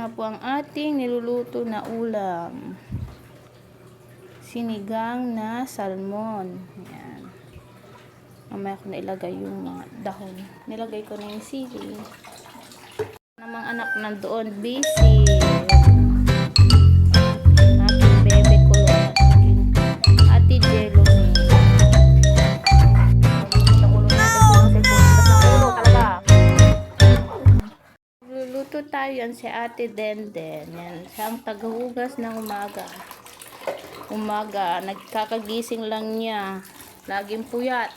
na po ang ating niluluto na ulam. Sinigang na salmon. Ayan. Mamaya ko na ilagay yung mga dahon. Nilagay ko na yung sili. Namang anak nandoon, busy. Aking bebe ko. Ate Jello. Luluto tayo yan si Ate Denden. Yan, siyang tagahugas ng umaga. Nagkakagising lang niya. Laging puyat.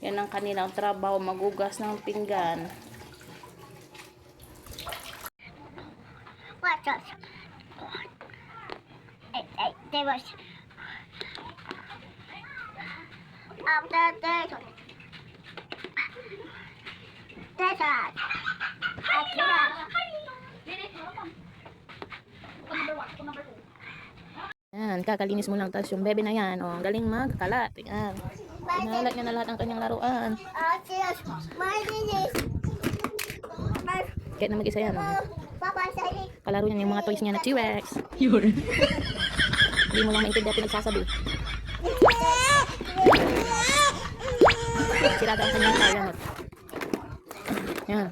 Yan ang kanilang trabaho, magugas ng pinggan. Watch out. There was after that. That's all. Yan, kakalinis mo lang. Tapos yung bebe na yan, oh, ang galing magkalat. Yan. Pinahalat niya na lahat ng kanyang laruan. Kahit na mag-isa yan, oh. Kalaro niya yung mga toys niya na T-Rex. Hindi mo lang maintindihan pinagsasabi. Siraga ang kanyang kaya. Yan.